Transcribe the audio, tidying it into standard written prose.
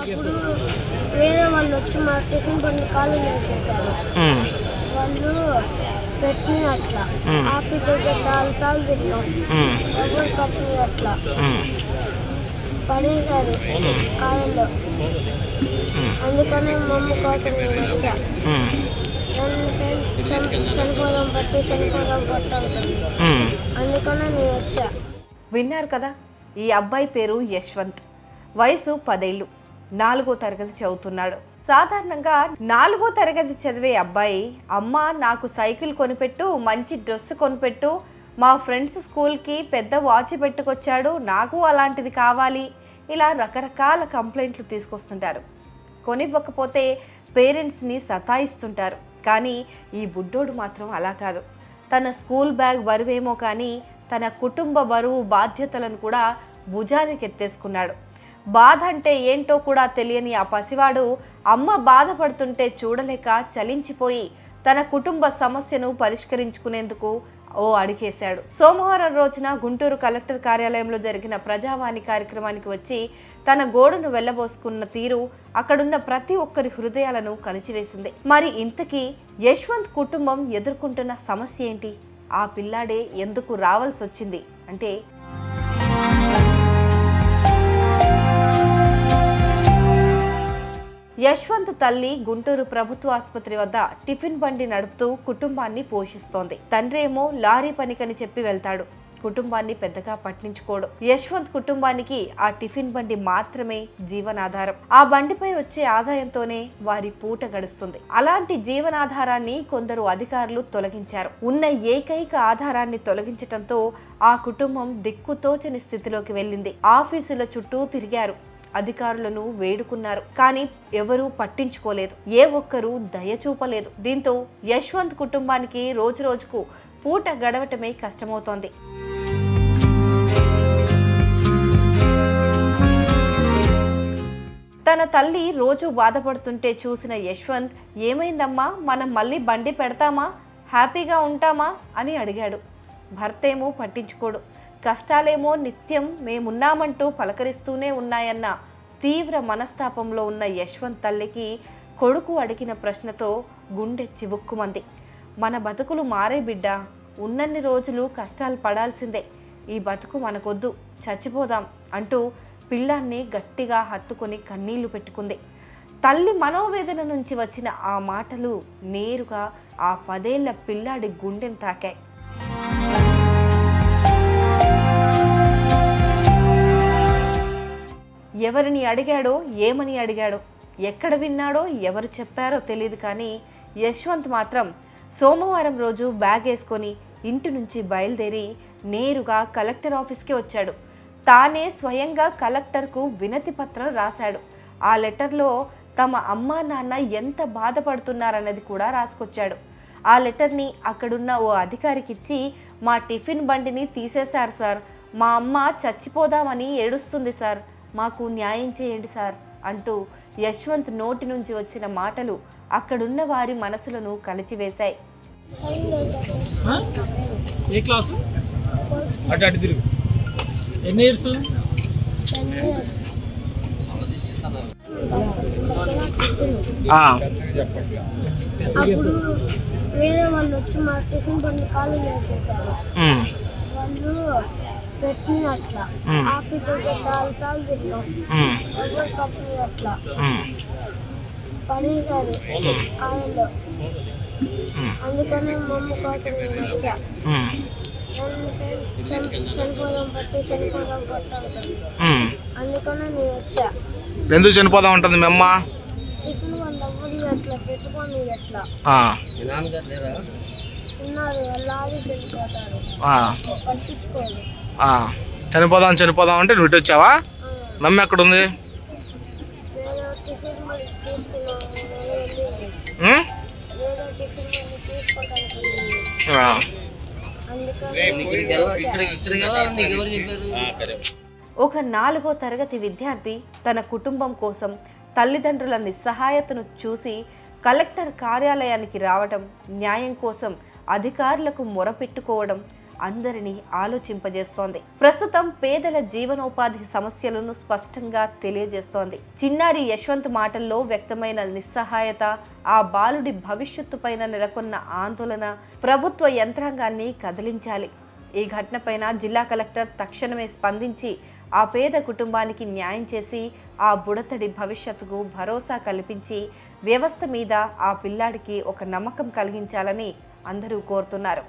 అప్పుడు వేరే వాళ్ళు వచ్చి మా టిఫిన్ బండి కాలు వేసేసారు. వాళ్ళు పెట్టిన అట్లా ఆఫీస్ దగ్గర చాలాసార్లు తిన్నాం. ఎవరు కప్పు అట్లా పడేశారు కాలంలో. అందుకనే మా అమ్మ కోసం నేను వచ్చా. చనిపోదాం పట్టాలి, అందుకనే నేను వచ్చా. విన్నారు కదా, ఈ అబ్బాయి పేరు యశ్వంత్. వయసు 10 ఏళ్ళు, 4వ తరగతి చదువుతున్నాడు. సాధారణంగా 4వ తరగతి చదివే అబ్బాయి అమ్మ నాకు సైకిల్ కొనిపెట్టు, మంచి డ్రెస్ కొనిపెట్టు, మా ఫ్రెండ్స్ స్కూల్కి పెద్ద వాచ్ పెట్టుకొచ్చాడు, నాకు అలాంటిది కావాలి, ఇలా రకరకాల కంప్లైంట్లు తీసుకొస్తుంటారు. కొనివ్వకపోతే పేరెంట్స్ని సతాయిస్తుంటారు. కానీ ఈ బుడ్డోడు మాత్రం అలా కాదు. తన స్కూల్ బ్యాగ్ బరువేమో కానీ తన కుటుంబ బరువు బాధ్యతలను కూడా భుజానికి ఎత్తేసుకున్నాడు. బాధ అంటే ఏంటో కూడా తెలియని ఆ పసివాడు అమ్మ బాధపడుతుంటే చూడలేక చలించిపోయి తన కుటుంబ సమస్యను పరిష్కరించుకునేందుకు ఓ అడిగేశాడు. సోమవారం రోజున గుంటూరు కలెక్టర్ కార్యాలయంలో జరిగిన ప్రజావాణి కార్యక్రమానికి వచ్చి తన గోడును వెళ్లబోసుకున్న తీరు అక్కడున్న ప్రతి ఒక్కరి హృదయాలను కలిచివేసింది. మరి ఇంతకీ యశ్వంత్ కుటుంబం ఎదుర్కొంటున్న సమస్య ఏంటి? ఆ పిల్లాడే ఎందుకు రావాల్సి వచ్చింది అంటే, యశ్వంత్ తల్లి గుంటూరు ప్రభుత్వ ఆసుపత్రి వద్ద టిఫిన్ బండి నడుపుతూ కుటుంబాన్ని పోషిస్తోంది. తండ్రి ఏమో లారీ పనికని చెప్పి వెళ్తాడు. కుటుంబాన్ని పెద్దగా పట్టించుకోడు. యశ్వంత్ కుటుంబానికి ఆ టిఫిన్ బండి మాత్రమే జీవనాధారం. ఆ బండిపై వచ్చే ఆదాయంతోనే వారి పూట గడుస్తుంది. అలాంటి జీవనాధారాన్ని కొందరు అధికారులు తొలగించారు. ఉన్న ఏకైక ఆధారాన్ని తొలగించటంతో ఆ కుటుంబం దిక్కుతోచని స్థితిలోకి వెళ్ళింది. ఆఫీసుల చుట్టూ తిరిగారు, అధికారులను వేడుకున్నారు. కానీ ఎవరూ పట్టించుకోలేదు. ఏ ఒక్కరూ దయ చూపలేదు. దీంతో యశ్వంత్ కుటుంబానికి రోజు రోజుకు పూట గడవటమే కష్టమవుతోంది. తన తల్లి రోజు బాధపడుతుంటే చూసిన యశ్వంత్, ఏమైందమ్మా, మనం మళ్ళీ బండి పెడతామా, హ్యాపీగా ఉంటామా అని అడిగాడు. భర్తేమో పట్టించుకోడు. కష్టాలేమో నిత్యం మేమున్నామంటూ పలకరిస్తూనే ఉన్నాయన్న తీవ్ర మనస్తాపంలో ఉన్న యశ్వంత్ తల్లికి కొడుకు అడిగిన ప్రశ్నతో గుండె చివుక్కుమంది. మన బతుకులు మారే బిడ్డ, ఉన్నన్ని రోజులు కష్టాలు పడాల్సిందే, ఈ బతుకు మనకొద్దు, చచ్చిపోదాం అంటూ పిల్లాన్ని గట్టిగా హత్తుకొని కన్నీళ్లు పెట్టుకుంది. తల్లి మనోవేదన నుంచి వచ్చిన ఆ మాటలు నేరుగా ఆ 10 ఏళ్ల పిల్లాడి గుండెను తాకాయి. ఎవరిని అడిగాడో, ఏమని అడిగాడో, ఎక్కడ విన్నాడో, ఎవరు చెప్పారో తెలియదు. కానీ యశ్వంత్ మాత్రం సోమవారం రోజు బ్యాగ్ వేసుకొని ఇంటి నుంచి బయలుదేరి నేరుగా కలెక్టర్ ఆఫీస్కి వచ్చాడు. తానే స్వయంగా కలెక్టర్కు వినతి పత్రం రాశాడు. ఆ లెటర్లో తమ అమ్మా నాన్న ఎంత బాధపడుతున్నారన్నది కూడా రాసుకొచ్చాడు. ఆ లెటర్ని అక్కడున్న ఓ అధికారికి ఇచ్చి, మా టిఫిన్ బండిని తీసేశారు సార్, మా అమ్మ చచ్చిపోదామని ఏడుస్తుంది సార్, మాకు న్యాయం చేయండి సార్ అంటూ యశ్వంత్ నోటి నుంచి వచ్చిన మాటలు అక్కడున్న వారి మనసులను కలిచివేశాయి. ఏ క్లాసు? అటు అటు తిరుగు. ఎన్ని ఇయర్స్? అప్పుడు వేరే వాళ్ళు వచ్చి మా టిఫిన్ బండి కాలు వేసేసారు. వాళ్ళు పెట్టిన అట్లా ఆఫీస్ దగ్గర చాలాసార్లు తిన్నాం. ఎవరు కప్పు అట్లా పడేశారు కాలంలో. అందుకనే మా అమ్మ కోసం నేను వచ్చా. చనిపోదాం పట్టాలి, అందుకనే నేను వచ్చా. ఎందుకు చనిపోదాం ఉంటుంది మీ అమ్మ? టిఫిన్ బండి అవ్వదు అట్లా పెట్టుకొని ఎట్లా ఉన్నారు, లారీ వెళ్ళిపోతారు, పట్టించుకోరు. చనిపోదాం అంటే నువ్వు ఇటు వచ్చావా? మమ్మీ ఎక్కడ ఉంది? వేరే టిఫిన్ బండి తీసుకున్నాను, వేరే టిఫిన్ బండి తీసుకోవడానికి. ఒక 4వ తరగతి విద్యార్థి తన కుటుంబం కోసం తల్లిదండ్రుల నిస్సహాయతను చూసి కలెక్టర్ కార్యాలయానికి రావడం, న్యాయం కోసం అధికారులకు మొరపెట్టుకోవడం, అందరినీ ఆలోచింపజేస్తోంది. ప్రస్తుతం పేదల జీవనోపాధి సమస్యలను స్పష్టంగా తెలియజేస్తోంది. చిన్నారి యశ్వంత్ మాటల్లో వ్యక్తమైన నిస్సహాయత, ఆ బాలుడి భవిష్యత్తు పైన నెలకొన్న ఆందోళన ప్రభుత్వ యంత్రాంగాన్ని కదిలించాలి. ఈ ఘటనపైన జిల్లా కలెక్టర్ తక్షణమే స్పందించి ఆ పేద కుటుంబానికి న్యాయం చేసి ఆ బుడతడి భవిష్యత్తుకు భరోసా కల్పించి వ్యవస్థ మీద ఆ పిల్లాడికి ఒక నమ్మకం కలిగించాలని అందరూ కోరుతున్నారు.